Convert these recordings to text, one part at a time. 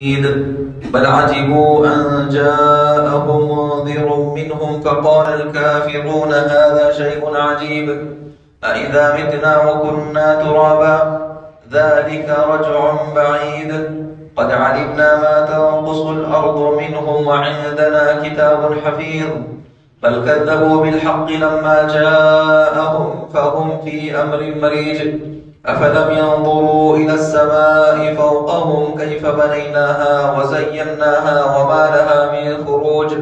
بل عجبوا أن جاءهم منذر منهم فقال الكافرون هذا شيء عجيب أإذا متنا وكنا ترابا ذلك رجع بعيد قد علمنا ما تنقص الأرض منهم وعندنا كتاب حفيظ بل كذبوا بالحق لما جاءهم فهم في أمر مريج أفلم ينظروا إلى السماء فوقهم كيف بنيناها وزيناها وما لها من فروج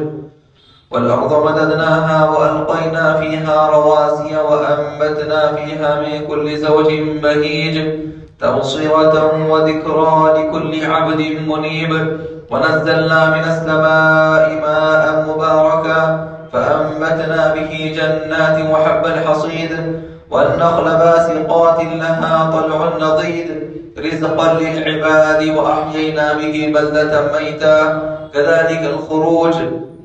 والأرض مددناها وألقينا فيها رواسي وأنبتنا فيها من كل زوج بهيج تبصرة وذكرى لكل عبد منيب ونزلنا من السماء ماء مباركا فأنبتنا به جنات وحب الحصيد والنخل باسقات لها طلع نضيد رزقا للعباد وأحيينا به بلدة ميتا كذلك الخروج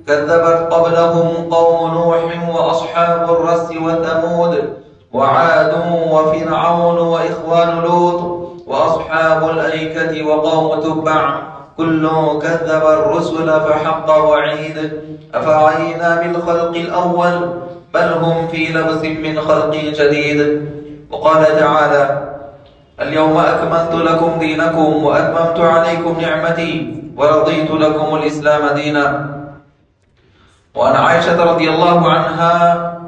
كذبت قبلهم قوم نوح وأصحاب الرس وثمود وعاد وفرعون وإخوان لوط وأصحاب الأيكة وقوم تبع كل كذب الرسل فحق وعيد أفعينا بالخلق الأول بل هم في لبس من خلق جديد وقال تعالى اليوم أكملت لكم دينكم وأتممت عليكم نعمتي ورضيت لكم الإسلام دينا. وعن عائشة رضي الله عنها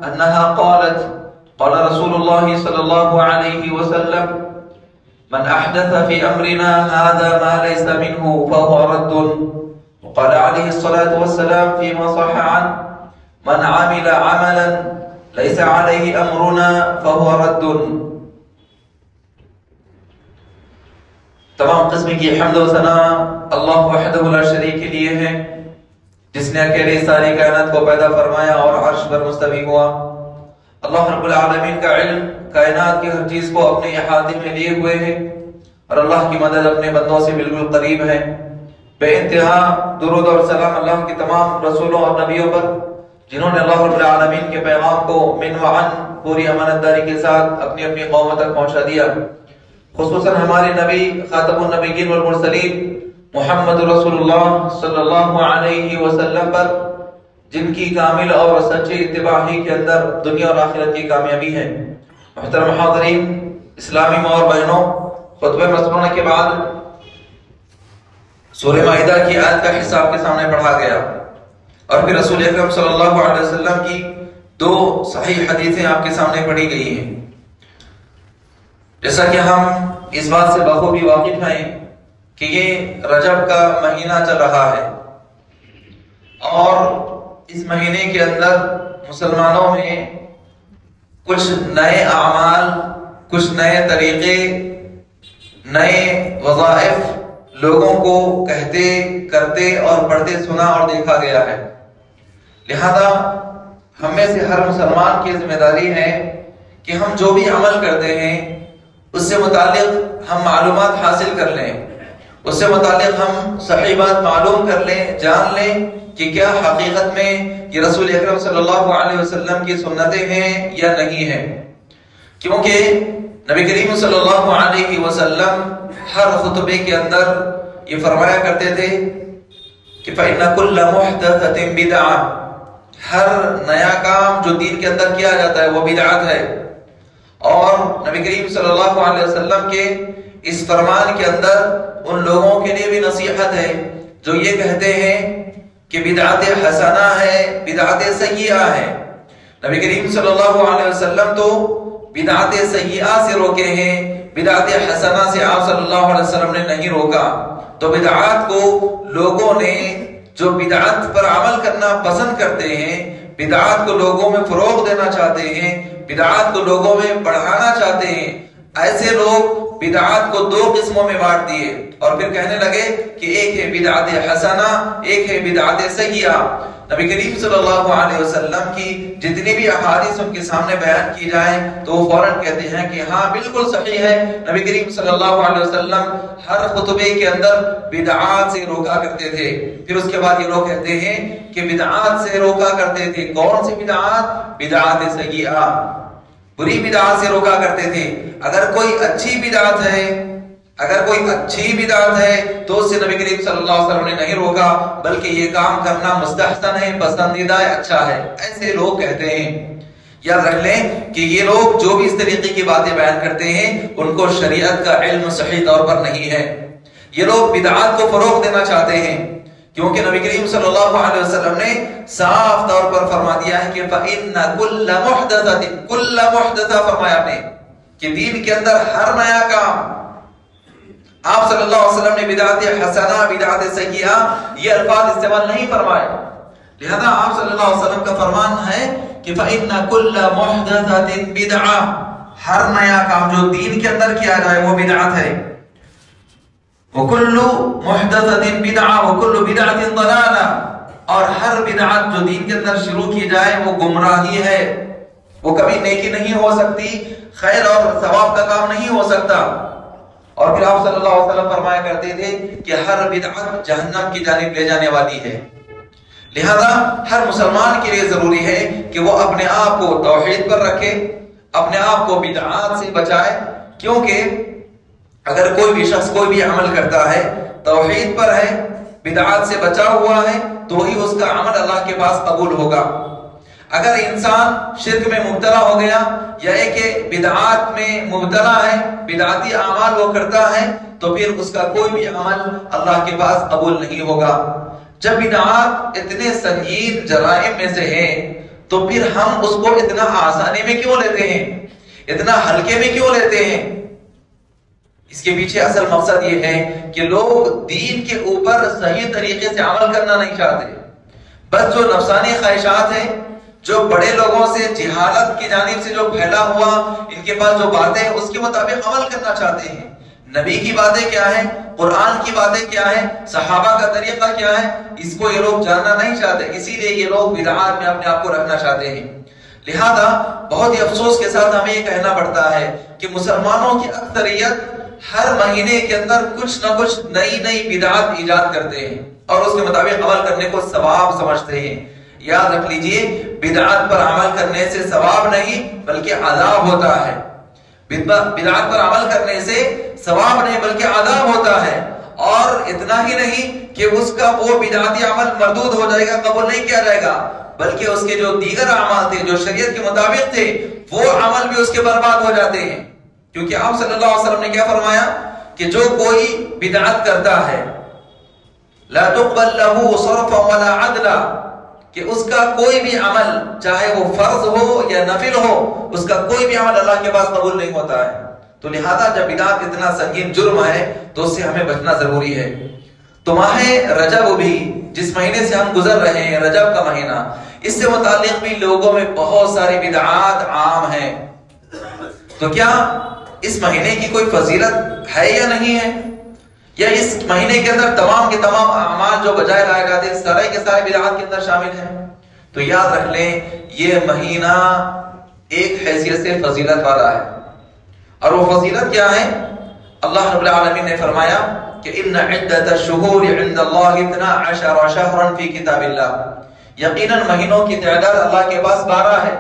أنها قالت قال رسول الله صلى الله عليه وسلم من أحدث في أمرنا هذا ما ليس منه فهو رد. وقال عليه الصلاة والسلام فيما صح عنه من عمل عملا ليس عليه أمرنا فهو رد. تمام قسم کی حمد و ثنا اللہ وحدہ لا شریک کے لیے ہے جس نے اکیلے ساری کائنات کو پیدا فرمایا اور عرش پر مستوی ہوا. اللہ رب العالمین کا علم کائنات کی ہر چیز کو اپنے احاطے میں لیے ہوئے ہے اور اللہ کی مدد اپنے بندوں سے بالکل قریب ہے. بے انتہا درود اور سلام اللہ کے تمام رسولوں اور نبیوں پر جنہوں نے اللہ رب العالمین کے پیغام کو من وعن پوری امانت داری کے ساتھ اپنی اپنی قوموں تک پہنچا دیا. خصوصاً ہمارے نبی خاتم النبیین والمرسلین محمد رسول اللہ صلی اللہ علیہ وسلم پر جن کی کامل اور سچی اتباع ہی کے اندر دنیا اور آخرت کی کامیابی ہے. محترم حاضرین، اسلامی ماں اور بہنوں، خطبہ مسنونہ کے بعد سورہ مائدہ کی آیت کا حصہ آپ کے سامنے پڑھا گیا اور پھر رسول اکرم صلی اللہ علیہ وسلم کی دو صحیح حدیثیں آپ کے سامنے پڑھی گئی ہیں. جیسا کہ ہم اس بات سے بخوبی واقف ہیں کہ یہ رجب کا مہینہ چل رہا ہے اور اس مہینے کے اندر مسلمانوں میں کچھ نئے اعمال، کچھ نئے طریقے، نئے وظائف لوگوں کو کہتے، کرتے اور پڑھتے سنا اور دیکھا گیا ہے. لہذا ہم میں سے ہر مسلمان کی ذمہ داری ہے کہ ہم جو بھی عمل کرتے ہیں اس سے متعلق ہم معلومات حاصل کر لیں، اس سے متعلق ہم صحیح بات معلوم کر لیں، جان لیں کہ کیا حقیقت میں یہ رسول اکرم صلی اللہ علیہ وسلم کی سنتیں ہیں یا نہیں ہیں. کیونکہ نبی کریم صلی اللہ علیہ وسلم ہر خطبے کے اندر یہ فرمایا کرتے تھے کہ فَإِنَّ كُلَّ مُحْدَثَةٍ بِدْعَةٍ، ہر نیا کام جو دین کے اندر کیا جاتا ہے وہ بدعت ہے. اور نبی کریم صلی اللہ علیہ وسلم کے اس فرمان کے اندر ان لوگوں کے لیے بھی نصیحت ہے جو یہ کہتے ہیں کہ بدعت حسنہ ہے، بدعت سیئہ ہے. نبی کریم صلی اللہ علیہ وسلم تو بدعت سیئہ سے روکے ہیں، بدعت حسنہ سے آپ صلی اللہ علیہ وسلم نے نہیں روکا. تو بدعات کو لوگوں نے جو بدعت پر عمل کرنا پسند کرتے ہیں، بدعات کو لوگوں میں فروغ دینا چاہتے ہیں، بدعات کو لوگوں میں بڑھانا چاہتے ہیں، ایسے لوگ بدعات کو دو قسموں میں بانٹ دیے اور پھر کہنے لگے کہ ایک ہے بدعت حسنہ، ایک ہے بدعت سیئہ. نبی کریم صلی اللہ علیہ وسلم کی جتنی بھی احادیث ان کے سامنے بیان کی جائیں تو وہ فوراً کہتے ہیں کہ ہاں بالکل صحیح ہے. نبی کریم صلی اللہ علیہ وسلم ہر خطبے کے اندر بدعات سے روکا کرتے تھے. پھر اس کے بعد یہ لوگ کہتے ہیں کہ بدعات سے روکا کرتے تھے. کون سی بدعات؟ بدعات سیئہ، بری بدعات سے روکا کرتے تھے. اگر کوئی اچھی بدعت ہے، اگر کوئی اچھی بدعت ہے تو اس سے نبی کریم صلی اللہ علیہ وسلم نے نہیں روکا، بلکہ یہ کام کرنا مستحسن ہے، پسندیدہ ہے، اچھا ہے، ایسے لوگ کہتے ہیں۔ یاد رکھ لیں کہ یہ لوگ جو بھی اس طریقے کی باتیں بیان کرتے ہیں ان کو شریعت کا علم صحیح طور پر نہیں ہے۔ یہ لوگ بدعات کو فروغ دینا چاہتے ہیں، کیونکہ نبی کریم صلی اللہ علیہ وسلم نے صاف طور پر فرما دیا ہے کہ فَإِنَّ كُلَّ مُحْدَثَةٍ فرمایا آپ نے کہ دین کے اندر ہر نیا کام، آپ صلی اللہ علیہ وسلم نے بدعت حسنہ بدعت سیئہ یہ الفاظ استعمال نہیں فرمائے، لہذا آپ صلی اللہ علیہ وسلم کا فرمان ہے کہ فَإِنَّ كُلَّ مُحْدَثَةٍ بِدْعَةٍ ہر نیا کام جو دین کے اندر کیا جائے وہ بدعت ہے، وَكُلُّ مُحْدَثَةٍ بِدْعَةٍ وَكُلُّ بِدْعَةٍ ضَلَالَةٍ اور ہر بدعت جو دین کے اندر شروع کی جائے وہ گمراہی ہے، وہ کبھی نیکی نہیں ہو سکتی، خیر اور ثواب کا کام نہیں ہو سکتا۔ اور پھر آپ صلی اللہ علیہ وسلم فرمایا کرتے تھے کہ ہر بدعت جہنم کی جانب لے جانے والی ہے، لہذا ہر مسلمان کے لیے ضروری ہے کہ وہ اپنے آپ کو توحید پر رکھے، اپنے آپ کو بدعات سے بچائے، کیونکہ اگر کوئی بھی شخص کوئی بھی عمل کرتا ہے توحید پر ہے، بدعات سے بچا ہوا ہے، تو ہی اس کا عمل اللہ کے پاس قبول ہوگا۔ اگر انسان شرک میں مبتلا ہو گیا یا ایک بدعات میں مبتلا ہے، بدعاتی اعمال وہ کرتا ہے، تو پھر اس کا کوئی بھی عمل اللہ کے پاس قبول نہیں ہوگا۔ جب بدعات اتنے سنگین جرائم میں سے ہیں تو پھر ہم اس کو اتنا آسانی میں کیوں لیتے ہیں، اتنا ہلکے میں کیوں لیتے ہیں؟ اس کے پیچھے اصل مقصد یہ ہے کہ لوگ دین کے اوپر صحیح طریقے سے عمل کرنا نہیں چاہتے، بس جو نفسانی خواہشات ہیں، جو بڑے لوگوں سے جہالت کی جانب سے جو پھیلا ہوا ان کے پاس جو باتیں ہیں اس کے مطابق عمل کرنا چاہتے ہیں۔ نبی کی باتیں کیا ہیں، قرآن کی باتیں کیا ہیں، صحابہ کا طریقہ کیا ہے، اس کو یہ لوگ جاننا نہیں چاہتے، اسی لیے یہ لوگ بدعات میں اپنے آپ کو رکھنا چاہتے ہیں۔ لہذا بہت ہی افسوس کے ساتھ ہمیں یہ کہنا پڑتا ہے کہ مسلمانوں کی اکثریت ہر مہینے کے اندر کچھ نہ کچھ نئی بدعات ایجاد کرتے ہیں اور اس کے مطابق عمل کرنے کو ثواب سمجھتے ہیں۔ یاد رکھ لیجئے بدعات پر عمل کرنے سے ثواب نہیں بلکہ عذاب ہوتا ہے، بدعات پر عمل کرنے سے ثواب نہیں بلکہ عذاب ہوتا ہے، اور اتنا ہی نہیں کہ اس کا وہ بدعاتی عمل مردود ہو جائے گا، قبول نہیں کیا جائے گا، بلکہ اس کے جو دیگر اعمال تھے جو شریعت کے مطابق تھے وہ عمل بھی اس کے برباد ہو جاتے ہیں، کیونکہ آپ صلی اللہ علیہ وسلم نے کیا فرمایا کہ جو کوئی بدعت کرتا ہے لا تقبل له صرفا ولا عدلا، کہ اس کا کوئی بھی عمل چاہے وہ فرض ہو یا نفل ہو، اس کا کوئی بھی عمل اللہ کے پاس قبول نہیں ہوتا ہے۔ تو لہذا جب بدعت اتنا سنگین جرم ہے تو اس سے ہمیں بچنا ضروری ہے۔ تو ماہ رجب بھی جس مہینے سے ہم گزر رہے ہیں، رجب کا مہینہ، اس سے متعلق بھی لوگوں میں بہت ساری بدعات عام ہیں۔ تو کیا اس مہینے کی کوئی فضیلت ہے یا نہیں ہے، یا اس مہینے کے اندر تمام کے تمام اعمال جو بجائے لائے جاتے ہیں سارے کے سارے بدعات کے اندر شامل ہیں؟ تو یاد رکھ لیں یہ مہینہ ایک حیثیت سے فضیلت والا ہے، اور وہ فضیلت کیا ہے؟ اللہ رب العالمین نے فرمایا کہ ان عدت الشہور عند اللہ 12 شہرا فی کتاب اللہ، یقیناً مہینوں کی تعداد اللہ کے پاس 12 ہے۔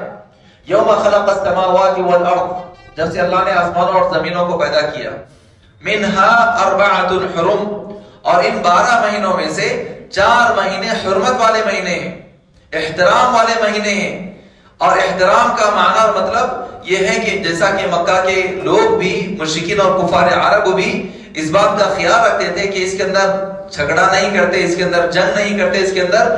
یوم خلق السماوات والارض، جب سے اللہ نے آسمانوں اور زمینوں کو پیدا کیا، منہا 4 حرم، اور ان 12 مہینوں میں سے 4 مہینے حرمت والے مہینے ہیں، احترام والے مہینے ہیں۔ اور احترام کا معنی اور مطلب یہ ہے کہ جیسا کہ مکہ کے لوگ بھی، مشرکین اور کفار عرب بھی اس بات کا خیال رکھتے تھے کہ اس کے اندر جھگڑا نہیں کرتے، اس کے اندر جنگ نہیں کرتے، اس کے اندر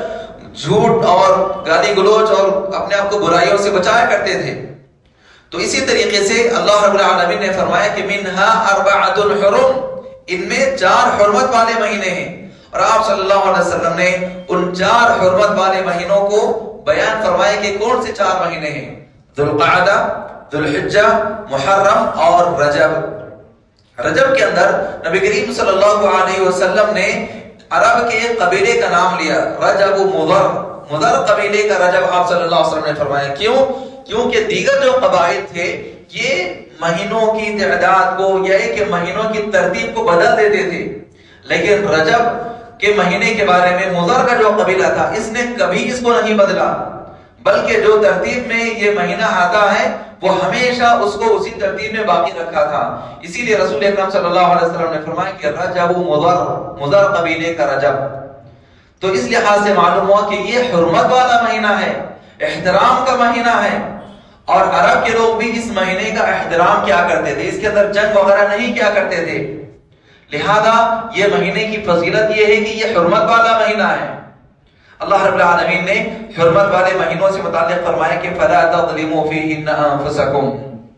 جھوٹ اور گالی گلوچ اور اپنے آپ کو برائیوں سے بچایا کرتے تھے۔ تو اسی طریقے سے اللہ رب العالمین نے فرمایا کہ منہا 4 حرم، ان میں 4 حرمت والے مہینے ہیں، اور آپ صلی اللہ علیہ وسلم نے ان 4 حرمت والے مہینوں کو بیان فرمایا کہ کون سے 4 مہینے ہیں؟ ذوالقعدہ، ذوالحجہ، محرم اور رجب۔ رجب کے اندر نبی کریم صلی اللہ علیہ وسلم نے عرب کے ایک قبیلے کا نام لیا، رجب مضر، مضر قبیلے کا رجب آپ صلی اللہ علیہ وسلم نے فرمایا۔ کیوں؟ کیونکہ دیگر جو قبائل تھے یہ مہینوں کی تعداد کو یا کہ مہینوں کی ترتیب کو بدل دیتے تھے، لیکن رجب کے مہینے کے بارے میں مضر کا جو قبیلہ تھا اس نے کبھی اس کو نہیں بدلا، بلکہ جو ترتیب میں یہ مہینہ آتا ہے وہ ہمیشہ اس کو اسی ترتیب میں باقی رکھا تھا. اسی لیے رسول اکرم صلی اللہ علیہ وسلم نے فرمایا کہ رجب مضر قبیلے کا رجب. تو اس لحاظ سے معلوم ہوا کہ یہ حرمت والا مہینہ ہے، احترام کا مہینہ ہے. اور عرب کے لوگ بھی اس مہینے کا احترام کیا کرتے تھے، اس کے اندر جنگ وغیرہ نہیں کیا کرتے تھے. لہذا یہ مہینے کی فضیلت یہ ہے کہ یہ حرمت والا مہینہ ہے. اللہ رب العالمین نے حرمت والے مہینوں سے متعلق فرمایا کہ فَلَا تَظْلِمُوا فِيهِنَّ أَنفُسَكُمْ،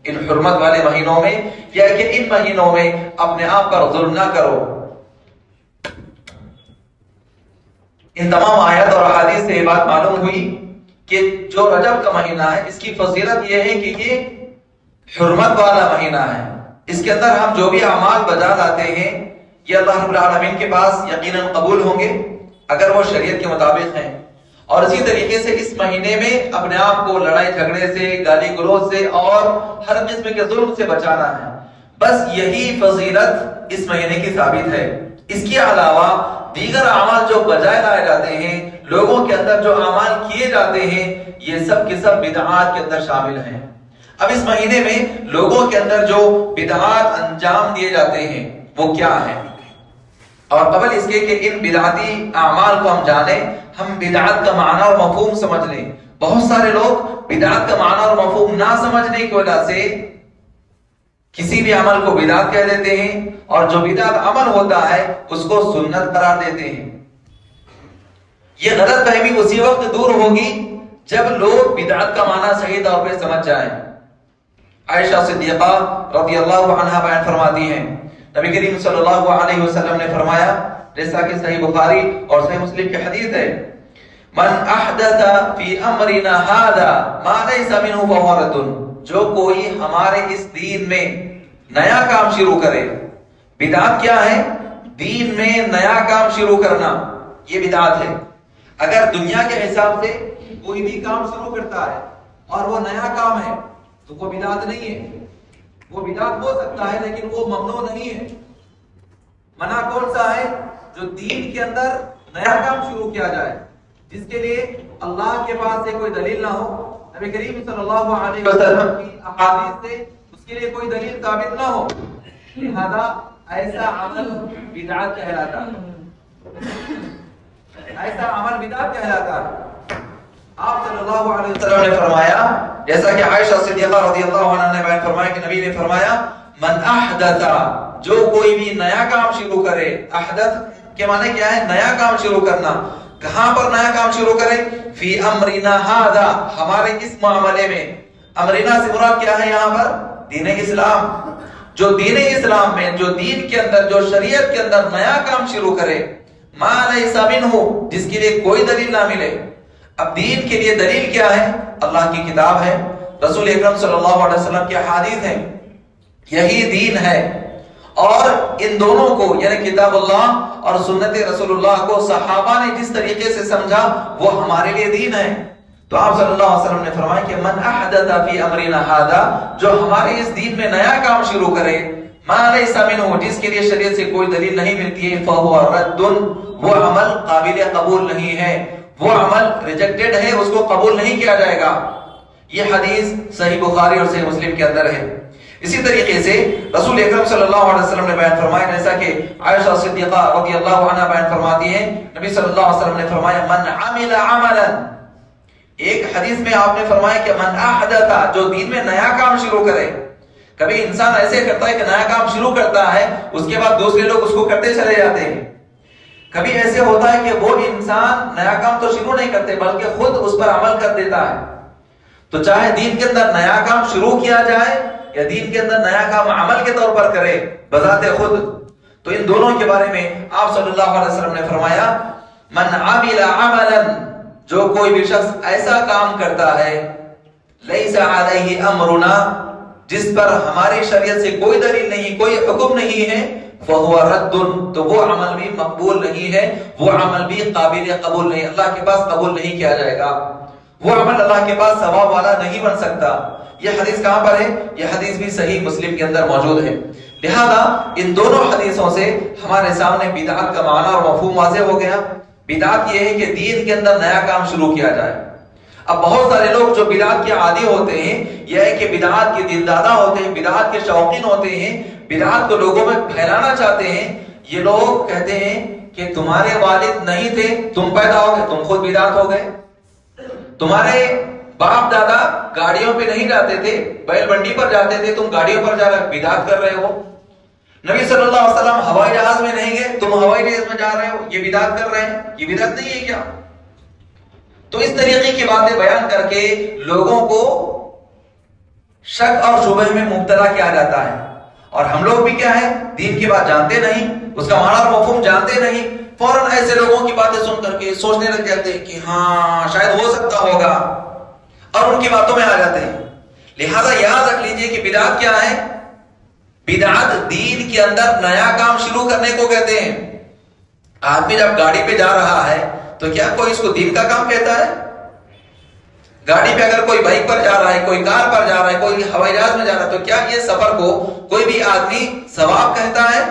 ان حرمت والے مہینوں میں یا کہ ان مہینوں میں اپنے آپ پر ظلم نہ کرو. ان تمام آیات اور احادیث سے یہ بات معلوم ہوئی کہ جو رجب کا مہینہ ہے اس کی فضیلت یہ ہے کہ یہ حرمت والا مہینہ ہے. اس کے اندر ہم جو بھی اعمال بجا لاتے ہیں یہ اللہ رب العالمین کے پاس یقیناً قبول ہوں گے اگر وہ شریعت کے مطابق ہیں. اور اسی طریقے سے اس مہینے میں اپنے آپ کو لڑائی جھگڑے سے، گالی گلوچ سے اور ہر قسم کے ظلم سے بچانا ہے. بس یہی فضیلت اس مہینے کی ثابت ہے. اس کے علاوہ دیگر اعمال جو بجائے لائے جاتے ہیں، لوگوں کے اندر جو اعمال کیے جاتے ہیں، یہ سب کے سب بدعات کے اندر شامل ہیں. اب اس مہینے میں لوگوں کے اندر جو بدعات انجام دیے جاتے ہیں وہ کیا ہیں؟ اور قبل اس کے کہ ان بدعاتی اعمال کو ہم جانیں، ہم بدعات کا معنی اور مفہوم سمجھ لیں. بہت سارے لوگ بدعات کا معنی اور مفہوم نہ سمجھنے کی وجہ سے کسی بھی عمل کو بدعت کہہ دیتے ہیں، اور جو بدعت عمل ہوتا ہے اس کو سنت قرار دیتے ہیں. یہ غلط فہمی اسی وقت دور ہوگی جب لوگ بدعت کا معنی صحیح طور پہ سمجھ جائیں. عائشہ صدیقہ رضی اللہ عنہا بیان فرماتی ہیں، نبی کریم صلی اللہ علیہ وسلم نے فرمایا، جیسا کہ صحیح بخاری اور صحیح مسلم کی حدیث ہے، من احدث فی امرنا ھذا ما لیس منہ فہو رد. جو کوئی ہمارے اس دین میں نیا کام شروع کرے. بدعت کیا ہے؟ دین میں نیا کام شروع کرنا، یہ بدعت ہے. اگر دنیا کے حساب سے کوئی بھی کام شروع کرتا ہے اور وہ نیا کام ہے تو وہ بدعت نہیں ہے. وہ بدعت ہو سکتا ہے لیکن وہ ممنوع نہیں ہے. منع کون سا ہے؟ جو دین کے اندر نیا کام شروع کیا جائے جس کے لیے اللہ کے پاس سے کوئی دلیل نہ ہو، نبی کریم صلی اللہ علیہ وسلم کی احادیث سے اس کے لیے کوئی دلیل ثابت نہ ہو. لہذا ایسا عمل بدعت کہلاتا ہے. ایسا عمل بدعت کہلاتا ہے. آپ صلی اللہ علیہ وسلم نے فرمایا، جیسا کہ عائشہ صدیقہ رضی اللہ عنہا نے بیان فرمایا کہ نبی نے فرمایا، من احدث، جو کوئی بھی نیا کام شروع کرے. احدث کے معنی کیا ہے؟ نیا کام شروع کرنا. کہاں پر نیا کام شروع کرے؟ فی امرنا ھذا، ہمارے اس معاملے میں. امرنا سے مراد کیا ہے یہاں پر؟ دین اسلام. جو دین اسلام میں، جو دین کے اندر، جو شریعت کے اندر نیا کام شروع کرے، ما لیس منہ، جس کے لیے کوئی دلیل نہ ملے. اب دین کے لیے دلیل کیا ہے؟ اللہ کی کتاب ہے، رسول اکرم صلی اللہ علیہ وسلم کی احادیث ہیں. یہی دین ہے. اور ان دونوں کو یعنی کتاب اللہ اور سنت رسول اللہ کو صحابہ نے جس طریقے سے سمجھا وہ ہمارے لیے دین ہے. تو آپ صلی اللہ علیہ وسلم نے فرمایا کہ من احدث فی امرنا ھذا، جو ہمارے اس دین میں نیا کام شروع کرے، ما لیس منہ، جس کے لیے شریعت سے کوئی دلیل نہیں ملتی ہے، فہو رد، وہ عمل قابل قبول نہیں ہے، وہ عمل ریجیکٹڈ ہے، اس کو قبول نہیں کیا جائے گا. یہ حدیث صحیح بخاری اور صحیح مسلم کے اندر ہے. اسی طریقے سے رسول اکرم صلی اللہ علیہ وسلم نے بیان فرمایا، جیسا کہ عائشہ صدیقہ رضی اللہ عنہا بیان فرماتی ہیں، نبی صلی اللہ علیہ وسلم نے فرمایا، من عمل عملا. ایک حدیث میں آپ نے فرمایا کہ من احدث، جو دین میں نیا کام شروع کرے. کبھی انسان ایسے کرتا ہے کہ نیا کام شروع کرتا ہے، اس کے بعد دوسرے لوگ اس کو کرتے چلے جاتے ہیں. کبھی ایسے ہوتا ہے کہ وہ انسان نیا کام تو شروع نہیں کرتے بلکہ خود اس پر عمل کر دیتا ہے. تو چاہے دین کے اندر نیا کام شروع کیا جائے یا دین کے اندر نیا کام عمل کے طور پر کرے بذات خود، تو ان دونوں کے بارے میں آپ صلی اللہ علیہ وسلم نے فرمایا، من عمل عملا، جو کوئی بھی شخص ایسا کام کرتا ہے، لیس علیہ امرنا، جس پر ہماری شریعت سے کوئی دلیل نہیں، کوئی حکم نہیں ہے، فہو رد، تو وہ عمل بھی مقبول نہیں ہے، وہ عمل بھی قابل قبول نہیں، اللہ کے پاس قبول نہیں کیا جائے گا. وہ عمل اللہ کے پاس ثواب والا نہیں بن سکتا. یہ حدیث کہاں پر ہے؟ یہ حدیث بھی صحیح مسلم کے اندر موجود ہے. لہذا ان دونوں حدیثوں سے ہمارے سامنے بدعت کا معنی اور مفہوم واضح ہو گیا. بدعت یہ ہے کہ دین کے اندر نیا کام شروع کیا جائے. اب بہت سارے لوگ جو بدعات کے عادی ہوتے ہیں، یہ ہے کہ بدعات کے دلدادہ ہوتے ہیں، بدعات کے شوقین ہوتے ہیں، بدعات کو لوگوں میں پھیلانا چاہتے ہیں، یہ لوگ کہتے ہیں کہ تمہارے والد نہیں تھے، تم پیدا ہو گئے، تم خود بدعت ہو گئے، تمہارے باپ دادا گاڑیوں پہ نہیں جاتے تھے، بیل بنڈی پر جاتے تھے، تم گاڑیوں پر جا رہے بدعت کر رہے ہو، نبی صلی اللہ علیہ وسلم ہوائی جہاز میں نہیں گئے، تم ہوائی جہاز میں جا رہے ہو، یہ بدعت کر رہے ہیں، یہ بدعت نہیں ہے کیا؟ تو اس طریقے کی باتیں بیان کر کے لوگوں کو شک اور شبہ میں مبتلا کیا جاتا ہے، اور ہم لوگ بھی کیا ہے، دین کی بات جانتے نہیں، اس کا معنی اور مفہوم جانتے نہیں، فوراً ایسے لوگوں کی باتیں سن کر کے سوچنے لگ جاتے ہیں کہ ہاں شاید ہو سکتا ہوگا، اور ان کی باتوں میں آ جاتے ہیں۔ لہذا یاد رکھ لیجئے کہ بدعت کیا ہے؟ بدعت دین کے اندر نیا کام شروع کرنے کو کہتے ہیں۔ آدمی جب گاڑی پہ جا رہا ہے تو کیا کوئی اس کو دین کا کام کہتا ہے؟ گاڑی پہ اگر کوئی بائک پر جا رہا ہے، کوئی کار پر جا رہا ہے، کوئی ہوائی جہاز میں جا رہا ہے، تو کیا یہ سفر کو کوئی بھی آدمی ثواب کہتا ہے؟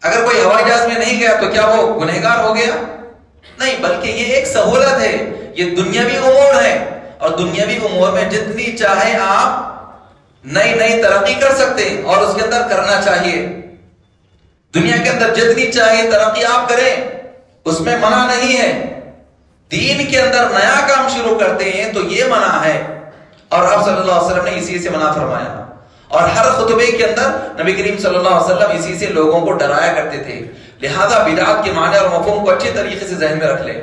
اگر کوئی ہوائی جہاز میں نہیں گیا تو کیا وہ گنہگار ہو گیا؟ نہیں، بلکہ یہ ایک سہولت ہے، یہ دنیاوی امور ہے، اور دنیاوی امور میں جتنی چاہے آپ نئی ترقی کر سکتے ہیں، اور اس کے اندر کرنا چاہیے۔ دنیا کے اندر جتنی چاہے ترقی آپ کریں، اس میں منع نہیں ہے۔ دین کے اندر نیا کام شروع کرتے ہیں تو یہ منع ہے، اور آپ صلی اللہ علیہ وسلم نے اسی سے منع فرمایا، اور ہر خطبے کے اندر نبی کریم صلی اللہ علیہ وسلم اسی سے لوگوں کو ڈرایا کرتے تھے۔ لہذا بدعات کے معنی اور مفہوم کو اچھے طریقے سے ذہن میں رکھ لیں۔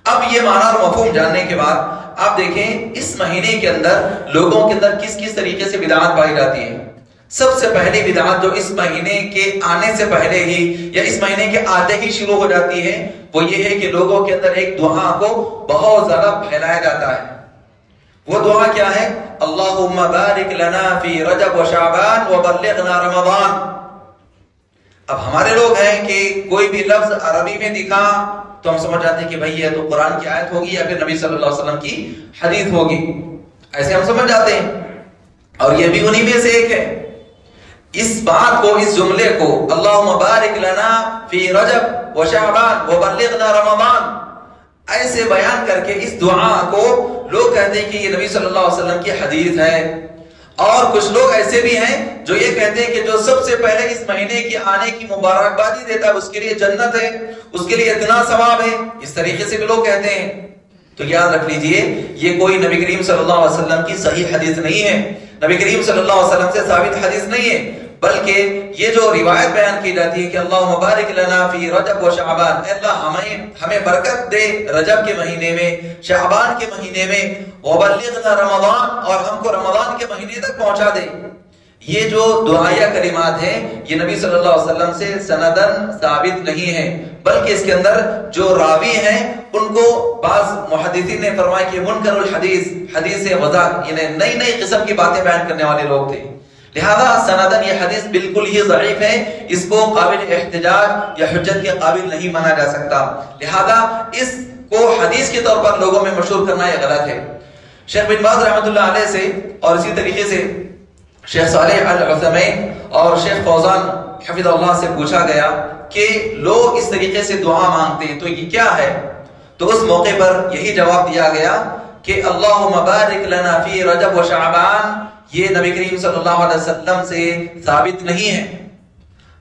اب یہ معنی اور مفہوم جاننے کے بعد آپ دیکھیں اس مہینے کے اندر لوگوں کے اندر کس کس طریقے سے بدعات پائی جاتی ہے۔ سب سے پہلی بدعات جو اس مہینے کے آنے سے پہلے ہی یا اس مہینے کے آتے ہی شروع ہو جاتی ہے، وہ یہ ہے کہ لوگوں کے اندر ایک دعا کو بہت زیادہ پھیلایا جاتا ہے۔ وہ دعا کیا ہے؟ اللہم بارک لنا فی رجب و شعبان وبلغنا رمضان۔ اب ہمارے لوگ ہیں کہ کوئی بھی لفظ عربی میں دکھا تو ہم سمجھ جاتے ہیں کہ بھئی یہ تو قرآن کی آیت ہوگی یا پھر نبی صلی اللہ علیہ وسلم کی حدیث ہوگی، ایسے ہم سمجھ جاتے ہیں، اور یہ بھی انہی میں سے ایک ہے۔ اس بات کو، اس جملے کو اللہم بارک لنا فی رجب و شعبان وبلغنا رمضان ایسے بیان کر کے اس دعا کو لوگ کہتے ہیں کہ یہ نبی صلی اللہ علیہ وسلم کی حدیث ہے، اور کچھ لوگ ایسے بھی ہیں جو یہ کہتے ہیں کہ جو سب سے پہلے اس مہینے کی آنے کی مبارکبادی دیتا ہے اس کے لیے جنت ہے، اس کے لیے اتنا ثواب ہے، اس طریقے سے بھی لوگ کہتے ہیں۔ تو یاد رکھ لیجئے یہ کوئی نبی کریم صلی اللہ علیہ وسلم کی صحیح حدیث نہیں ہے، نبی کریم صلی اللہ علیہ وسلم سے ثابت حدیث نہیں ہے، بلکہ یہ جو روایت بیان کی جاتی ہے کہ اللہم بارک لنا فی رجب و شعبان، اے اللہ ہمیں برکت دے رجب کے مہینے میں، شعبان کے مہینے میں، وبلغنا رمضان، اور ہم کو رمضان کے مہینے تک پہنچا دے۔ یہ جو دعائیہ کلمات ہیں یہ نبی صلی اللہ علیہ وسلم سے سندن ثابت نہیں ہے، بلکہ اس کے اندر جو راوی ہیں ان کو بعض محدثین نے فرمایا کہ منکر الحدیث، حدیث وضاح، یعنی نئی قسم کی باتیں بیان کرنے والے لوگ تھے، لہذا سندن یہ حدیث بالکل ہی ضعیف ہے، اس کو قابل احتجاج یا حجت کے قابل نہیں مانا جا سکتا، لہذا اس کو حدیث کے طور پر لوگوں میں مشہور کرنا یہ غلط ہے۔ شیخ بن باز رحمۃ اللہ علیہ سے اور اسی طریقے سے شیخ صالح العثیمین اور شیخ فوزان حفظ اللہ سے پوچھا گیا کہ لوگ اس طریقے سے دعا مانگتے ہیں تو یہ کیا ہے؟ تو اس موقع پر یہی جواب دیا گیا کہ اللہم بارک لنا فی رجب و شعبان یہ نبی کریم صلی اللہ علیہ وسلم سے ثابت نہیں ہے۔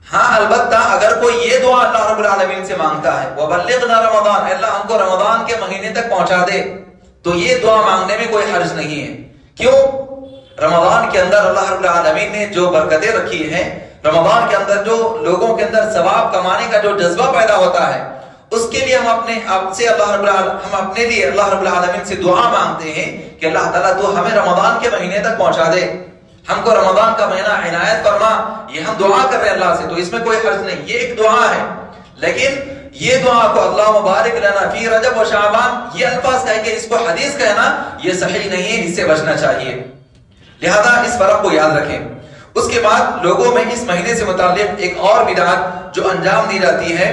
ہاں البتہ اگر کوئی یہ دعا اللہ رب العالمین سے مانگتا ہے وبلغنا رمضان، اے اللہ ہم کو رمضان کے مہینے تک پہنچا دے، تو یہ دعا مانگنے میں کوئی حرج نہیں ہے۔ کیوں؟ رمضان کے اندر اللہ رب العالمین نے جو برکتیں رکھی ہیں، رمضان کے اندر جو لوگوں کے اندر ثواب کمانے کا جو جذبہ پیدا ہوتا ہے، اس کے لیے ہم اپنے لیے اللہ رب العالمین سے دعا مانگتے ہیں کہ اللہ تعالیٰ تو ہمیں رمضان کے مہینے تک پہنچا دے، ہم کو رمضان کا مہینہ عنایت فرما، یہ ہم دعا کر رہے ہیں اللہ سے، تو اس میں کوئی حرج نہیں، یہ ایک دعا ہے۔ لیکن یہ دعا کو اللہ مبارک لنا فی رجب و شعبان یہ الفاظ کہہ کے اس کو حدیث کہنا یہ صحیح نہیں ہے، اس سے بچنا چاہیے، لہذا اس فرق کو یاد رکھیں۔ اس کے بعد لوگوں میں اس مہینے سے متعلق ایک اور بدعت جو انجام دی جاتی ہے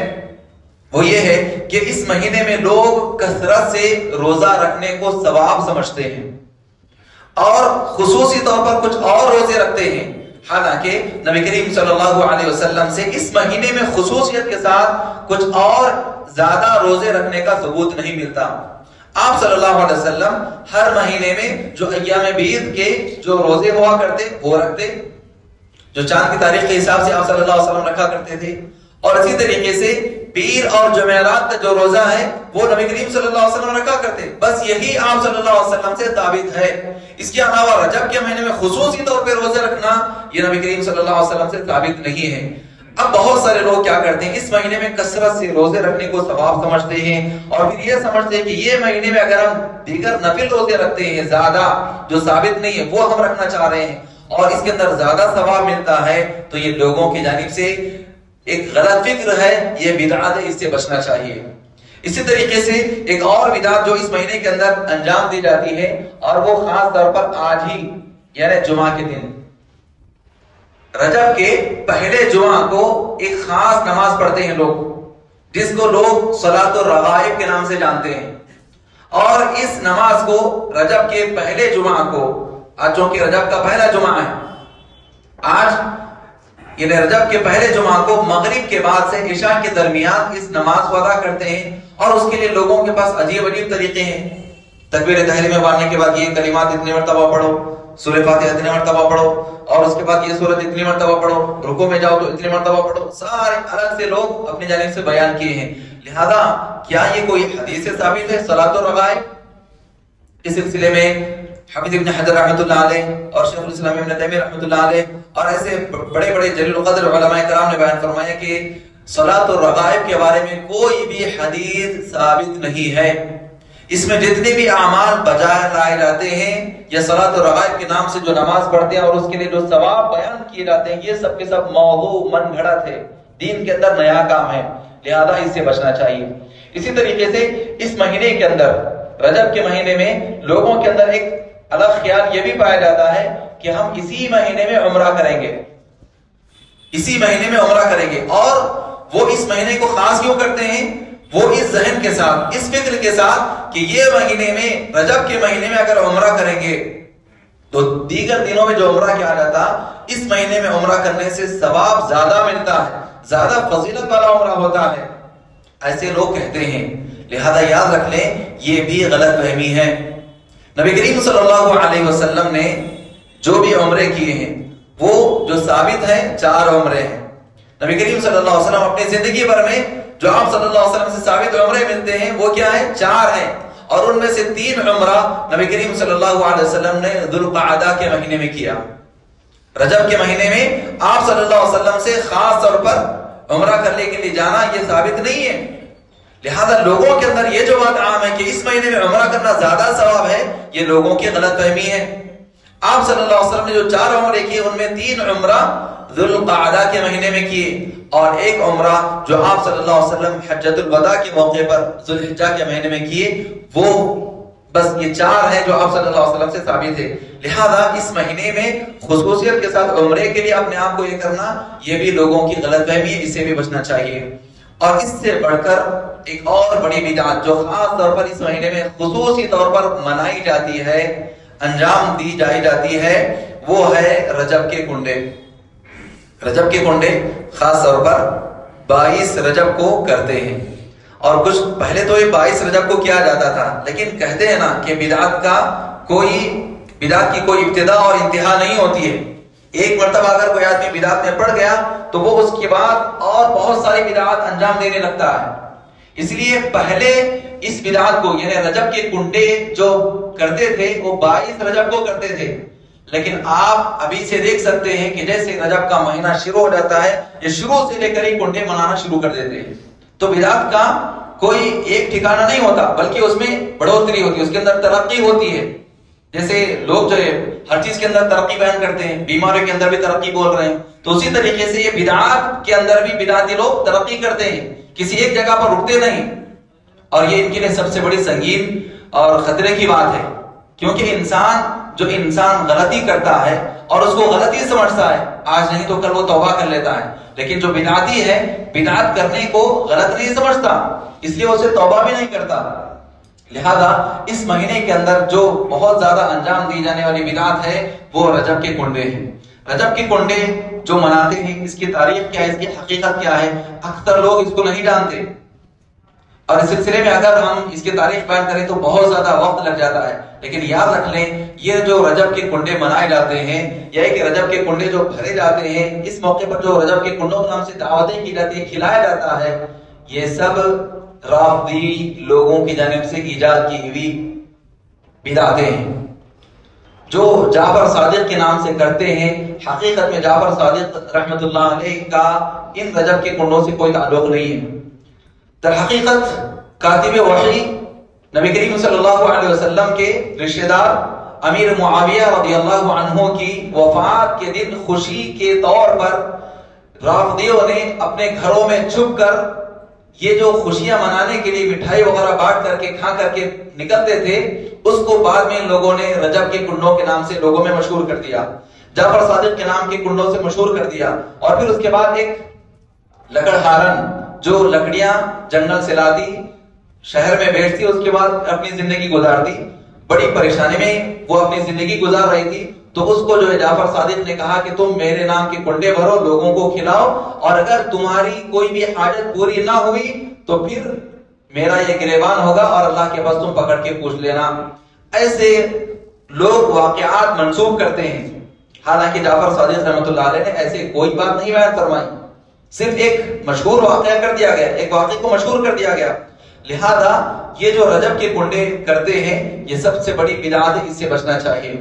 وہ یہ ہے کہ اس مہینے میں لوگ کثرت سے روزہ رکھنے کو ثواب سمجھتے ہیں اور خصوصی طور پر کچھ اور روزے رکھتے ہیں، حالانکہ نبی کریم صلی اللہ علیہ وسلم سے اس مہینے میں خصوصیت کے ساتھ کچھ اور زیادہ روزے رکھنے کا ثبوت نہیں ملتا۔ آپ صلی اللہ علیہ وسلم ہر مہینے میں جو ایام بیض کے جو روزے ہوا کرتے وہ رکھتے، جو چاند کی تاریخ کے حساب سے آپ صلی اللہ علیہ وسلم رکھا کرتے تھے، اور اسی طریقے سے پیر اور جمعرات کا جو روزہ ہے وہ نبی کریم صلی اللہ علیہ وسلم رکھا کرتے، بس یہی آپ صلی اللہ علیہ وسلم سے ثابت ہے۔ اس کے علاوہ رجب کے مہینے میں خصوصی طور پہ روزے رکھنا یہ نبی کریم صلی اللہ علیہ وسلم سے ثابت نہیں ہے۔ اب بہت سارے لوگ کیا کرتے ہیں، اس مہینے میں کثرت سے روزے رکھنے کو ثواب سمجھتے ہیں، اور پھر یہ سمجھتے ہیں کہ یہ مہینے میں اگر ہم دیگر نفل روزے رکھتے ہیں زیادہ جو ثابت نہیں ہے وہ ہم رکھنا چاہ رہے ہیں اور اس کے اندر زیادہ ثواب ملتا ہے، تو یہ لوگوں کی جانب سے ایک غلط فکر ہے، یہ بدعت ہے، اس سے بچنا چاہیے۔ اسی طریقے سے ایک اور بدعت جو اس مہینے کے اندر انجام دی جاتی ہے، اور وہ خاص طور پر آج ہی یعنی جمعہ کے دن، رجب کے پہلے جمعہ کو ایک خاص نماز پڑھتے ہیں لوگ، جس کو لوگ صلاۃ الرغائب کے نام سے جانتے ہیں، اور اس نماز کو رجب کے پہلے جمعہ کو، آج چونکہ رجب کا پہلا جمعہ ہے، آج یعنی رجب کے پہلے جمعہ کو مغرب کے بعد سے عشاء کے درمیان اس نماز کو ادا کرتے ہیں، اور اس کے لیے لوگوں کے پاس عجیب عجیب طریقے ہیں۔ تکبیر تحریمہ پڑھنے کے بعد یہ کلمات اتنے مرتبہ پڑھو، سورہ فاتحہ اتنے مرتبہ پڑھو، اور اس کے بعد یہ سورت اتنی مرتبہ پڑھو، رکوع میں جاؤ تو اتنی مرتبہ پڑھو، سارے الگ سے لوگ اپنی جانب سے بیان کیے ہیں۔ لہذا کیا یہ کوئی حدیث سے ثابت ہے صلاۃ الرغائب؟ اس سلسلے میں حافظ ابن حجر رحمۃ اللہ علیہ اور شیخ الاسلام ابن تیمیہ رحمۃ اللہ علیہ اور ایسے بڑے بڑے جلیل القدر علماء کرام نے بیان فرمایا کہ صلاۃ الرغائب کے بارے میں کوئی بھی حدیث ثابت نہیں ہے۔ اس میں جتنے بھی اعمال بجائے لائے جاتے ہیں یا صلاۃ الرغائب کے نام سے جو نماز پڑھتے ہیں اور اس کے لیے جو ثواب بیان کیے جاتے ہیں، یہ سب کے سب موضوع من گھڑت ہے، دین کے اندر نیا کام ہے، لہذا اس سے بچنا چاہیے۔ اسی طریقے سے اس مہینے کے اندر، رجب کے مہینے میں، لوگوں کے اندر ایک الگ خیال یہ بھی پایا جاتا ہے کہ ہم اسی مہینے میں عمرہ کریں گے، اسی مہینے میں عمرہ کریں گے، اور وہ اس مہینے کو خاص کیوں کرتے ہیں؟ وہ اس ذہن کے ساتھ، اس فکر کے ساتھ کہ یہ مہینے میں، رجب کے مہینے میں اگر عمرہ کریں گے تو دیگر دنوں میں جو عمرہ کیا جاتا، اس مہینے میں عمرہ کرنے سے ثواب زیادہ ملتا ہے، زیادہ فضیلت والا عمرہ ہوتا ہے، ایسے لوگ کہتے ہیں۔ لہذا یاد رکھ لیں یہ بھی غلط فہمی ہے۔ نبی کریم صلی اللہ علیہ وسلم نے جو بھی عمرے کیے ہیں وہ جو ثابت ہیں 4 عمرے ہیں۔ نبی کریم صلی اللہ علیہ وسلم اپنی زندگی بھر میں جو آپ صلی اللہ علیہ وسلم سے ثابت عمرے ملتے ہیں وہ کیا ہیں؟ 4 ہیں، اور ان میں سے 3 عمرہ نبی کریم صلی اللہ علیہ وسلم نے ذوالقعدہ کے مہینے میں کیا۔ رجب کے مہینے میں آپ صلی اللہ علیہ وسلم سے خاص طور پر عمرہ کرنے کے لیے جانا یہ ثابت نہیں ہے۔ لہذا لوگوں کے اندر یہ جو بات عام ہے کہ اس مہینے میں عمرہ کرنا زیادہ ثواب ہے، یہ لوگوں کی غلط فہمی ہے۔ آپ صلی اللہ علیہ وسلم نے جو 4 عمرے کیے ان میں 3 عمرہ ذوالقعدہ کے مہینے میں کیے، اور ایک عمرہ جو آپ صلی اللہ علیہ وسلم حجۃ الوداع کے موقع پر ذوالحجہ کے مہینے میں کیے، وہ بس یہ 4 ہیں جو آپ صلی اللہ علیہ وسلم سے ثابت ہے۔ لہذا اس مہینے میں خصوصیت کے ساتھ عمرے کے لیے اپنے آپ کو یہ کرنا، یہ بھی لوگوں کی غلط فہمی ہے، اس سے بھی بچنا چاہیے۔ اور اس سے بڑھ کر ایک اور بڑی بدعت جو خاص طور پر اس مہینے میں خصوصی طور پر منائی جاتی ہے، انجام دی جاتی ہے، وہ ہے رجب کے کنڈے۔ رجب کے کنڈے خاص طور پر 22 رجب کو کرتے ہیں، اور کچھ پہلے تو یہ 22 رجب کو کیا جاتا تھا، لیکن کہتے ہیں نا کہ بدعت کی کوئی ابتدا اور انتہا نہیں ہوتی ہے۔ ایک مرتبہ اگر کوئی آدمی بدعت میں پڑ گیا تو وہ اس کے بعد اور بہت ساری بدعات انجام دینے لگتا ہے۔ اس لیے پہلے اس بدعت کو یعنی رجب کے کنڈے جو کرتے تھے وہ 22 رجب کو کرتے تھے، لیکن آپ ابھی سے دیکھ سکتے ہیں کہ جیسے رجب کا مہینہ شروع ہو جاتا ہے، یہ شروع سے لے کر ہی کنڈے منانا شروع کر دیتے ہیں۔ تو بدعت کا کوئی ایک ٹھکانہ نہیں ہوتا، بلکہ اس میں بڑھوتری ہوتی ہے، اس کے اندر ترقی ہوتی ہے۔ جیسے لوگ جو ہے ہر چیز کے اندر ترقی بیان کرتے ہیں، بیماریوں کے اندر بھی ترقی بول رہے ہیں، تو اسی طریقے سے یہ بدعات کے اندر بھی بدعتی لوگ ترقی کرتے ہیں، کسی ایک جگہ پر رکتے نہیں، اور یہ ان کے لیے سب سے بڑی سنگین اور خطرے کی بات ہے، کیونکہ انسان غلطی کرتا ہے اور اس کو غلطی سمجھتا ہے، آج نہیں تو کل وہ توبہ کر لیتا ہے، لیکن جو بدعتی ہے بدعت کرنے کو غلط نہیں سمجھتا، اس لیے اسے توبہ بھی نہیں کرتا۔ لہذا اس مہینے کے اندر جو بہت زیادہ انجام دی جانے والی بدعت ہے وہ رجب کے کنڈے ہیں۔ رجب کے کنڈے جو مناتے ہیں، اس کی تاریخ کیا ہے، اس کی حقیقت کیا ہے، اکثر لوگ اس کو نہیں جانتے۔ اور اس سلسلے میں اگر ہم اس کی تاریخ بیان کریں تو بہت زیادہ وقت لگ جاتا ہے، لیکن یاد رکھ لیں یہ جو رجب کے کنڈے منائے جاتے ہیں یا کہ رجب کے کنڈے جو بھرے جاتے ہیں، اس موقع پر جو رجب کے کنڈوں کے نام سے دعوتیں کی جاتی ہیں، کھلایا جاتا ہے، یہ سب رافضی لوگوں کی جانب سے ایجاد کی ہوئی بدعتیں ہیں جو جعفر صادق کے نام سے کرتے ہیں۔ حقیقت میں جعفر صادق رحمت اللہ علیہ کا ان رجب کے کنڈوں سے کوئی تعلق نہیں ہے۔ در حقیقت کاتب وحی نبی کریم صلی اللہ علیہ وسلم کے رشتہ دار امیر معاویہ رضی اللہ عنہ کی وفات کے دن خوشی کے طور پر رافضیوں نے اپنے گھروں میں چھپ کر یہ جو خوشیاں منانے کے لیے مٹھائی وغیرہ بانٹ کر کے کھا کر کے نکلتے تھے، اس کو بعد میں لوگوں نے رجب کے کنڈوں کے نام سے لوگوں میں مشہور کر دیا، جعفر صادق کے نام کے کنڈوں سے مشہور کر دیا۔ اور پھر اس کے بعد ایک لکڑہارن جو لکڑیاں جنگل سے لاتی، شہر میں بیچتی، اس کے بعد اپنی زندگی گزارتی، بڑی پریشانی میں وہ اپنی زندگی گزار رہی تھی، تو اس کو جو ہے جعفر صادق نے کہا کہ تم میرے نام کے کنڈے بھرو، لوگوں کو کھلاؤ، اور اگر تمہاری کوئی بھی حاجت پوری نہ ہوئی تو پھر میرا یہ گریبان ہوگا اور اللہ کے پاس تم پکڑ کے پوچھ لینا۔ ایسے لوگ واقعات منسوب کرتے ہیں، حالانکہ جعفر صادق رحمۃ اللہ علیہ نے ایسے کوئی بات نہیں بیان فرمائی، صرف ایک مشہور واقعہ کر دیا گیا، ایک واقعے کو مشہور کر دیا گیا۔ لہذا یہ جو رجب کے کنڈے کرتے ہیں یہ سب سے بڑی بدعت ہے، اس سے بچنا چاہیے۔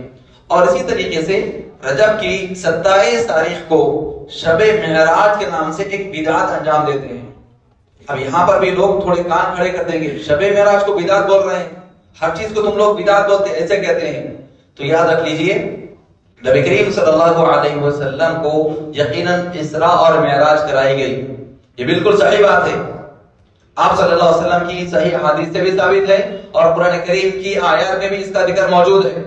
اور اسی طریقے سے رجب کی 27 تاریخ کو شب معراج کے نام سے ایک بدعت انجام دیتے ہیں۔ اب یہاں پر بھی لوگ تھوڑے کان کھڑے کر دیں گے، شب معراج کو بدعت بول رہے ہیں، ہر چیز کو تم لوگ بدعت بولتے ہیں، ایسے کہتے ہیں۔ تو یاد رکھ لیجئے نبی کریم صلی اللہ علیہ وسلم کو یقیناً اسراء اور معراج کرائی گئی، یہ بالکل صحیح بات ہے، آپ صلی اللہ علیہ وسلم کی صحیح حدیث سے بھی ثابت ہے اور قرآن کریم کی آیات میں بھی اس کا ذکر موجود ہے۔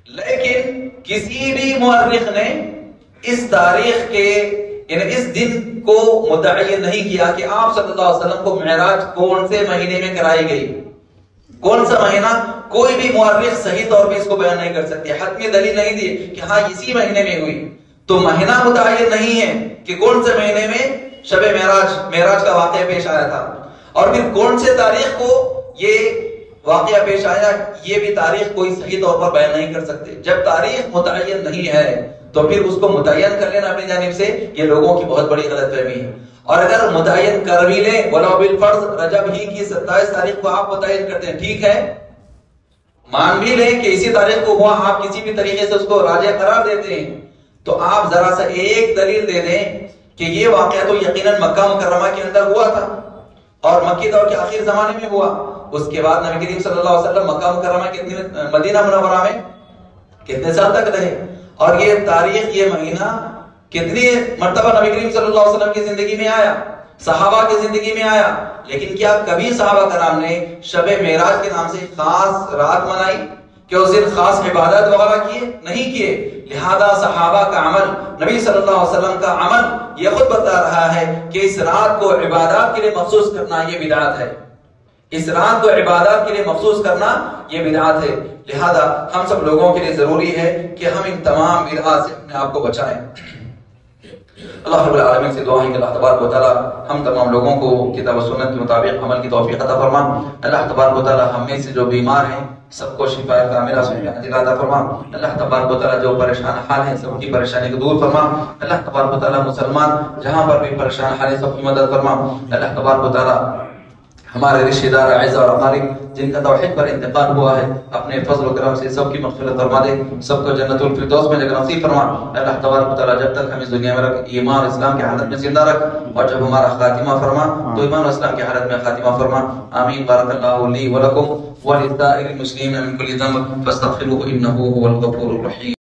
لیکن کسی بھی مورخ نے اس تاریخ کے یعنی اس دن کو متعین نہیں کیا کہ آپ صلی اللہ علیہ وسلم کو معراج کون سے مہینے میں کرائی گئی، کون سا مہینہ، کوئی بھی مورخ صحیح طور پہ اس کو بیان نہیں کر سکتے، حتمی دلیل نہیں دی کہ ہاں اسی مہینے میں ہوئی، تو مہینہ متعین نہیں ہے کہ کون سے مہینے میں شب معراج کا واقعہ پیش آیا تھا، اور پھر کون سے تاریخ کو یہ واقعہ پیش آیا، یہ بھی تاریخ کوئی صحیح طور پر بیان نہیں کر سکتے۔ جب تاریخ متعین نہیں ہے تو پھر اس کو متعین کر لینا اپنی جانب سے یہ لوگوں کی بہت بڑی غلط فہمی ہے۔ اور اگر متعین کر بھی لیں ولو بالفرض رجب ہی کی 27 تاریخ کو آپ متعین کرتے ہیں، ٹھیک ہے، مان بھی لیں کہ اسی تاریخ کو ہوا، آپ کسی بھی طریقے سے اس کو راجع قرار دیتے ہیں، تو آپ ذرا سا ایک دلیل دے دیں کہ یہ واقعہ تو یقیناً مکہ مکرمہ کے اندر ہوا تھا اور مکی دور کے آخر زمانے میں ہوا۔ اس کے بعد نبی کریم صلی اللہ علیہ وسلم مکہ مکرمہ مدینہ منورہ میں کتنے سال تک رہے، اور یہ تاریخ، یہ مہینہ کتنی مرتبہ نبی کریم صلی اللہ علیہ وسلم کی زندگی میں آیا، صحابہ کی زندگی میں آیا، لیکن کیا کبھی صحابہ کرام نے شب معراج کے نام سے خاص رات منائی کہ اس دن خاص عبادت وغیرہ کیے؟ نہیں کیے۔ لہذا صحابہ کا عمل، نبی صلی اللہ علیہ وسلم کا عمل یہ خود بتا رہا ہے کہ اس رات کو عبادات کے لیے مخصوص کرنا یہ بدعت ہے، اس رات کو عبادات کے لیے مخصوص کرنا یہ بدعت ہے۔ لہذا ہم سب لوگوں کے لیے ضروری ہے کہ ہم ان تمام بدعات سے اپنے آپ کو بچائیں۔ اللہ رب العالمین سے دعا ہے کہ اللہ تبارک و تعالی ہم تمام لوگوں کو کتاب و سنت کے مطابق عمل کی توفیق عطا فرما۔ اللہ تبارک و تعالی ہم میں سے جو بیمار ہیں سب کو شفا کاملہ صحیح عطا فرما۔ اللہ تبارک و تعالی جو پریشان حال ہیں سب کی پریشانی کو دور فرما۔ اللہ تبارک و تعالی مسلمان جہاں پر بھی پریشان حال ہیں سب کی مدد فرما۔ اللہ تبارک و تعالی ہمارے رشتہ دار اعزاء اور اقارب جن کا توحید پر انتقال ہوا ہے اپنے فضل و کرم سے سب کی مغفرت فرما دے، سب کو جنت الفردوس میں جگہ نصیب فرما۔ اللہ تبارک و تعالی جب تک ہم اس دنیا میں رکھ ایمان اسلام کی حالت میں زندہ رکھ، اور جب ہمارا خاتمہ فرما تو ایمان و اسلام کی حالت میں خاتمہ فرما۔ آمین۔ بارک اللہ لی ولکم ولسائر المسلمین من کل ذنب فاستغفروه انه هو الغفور الرحیم۔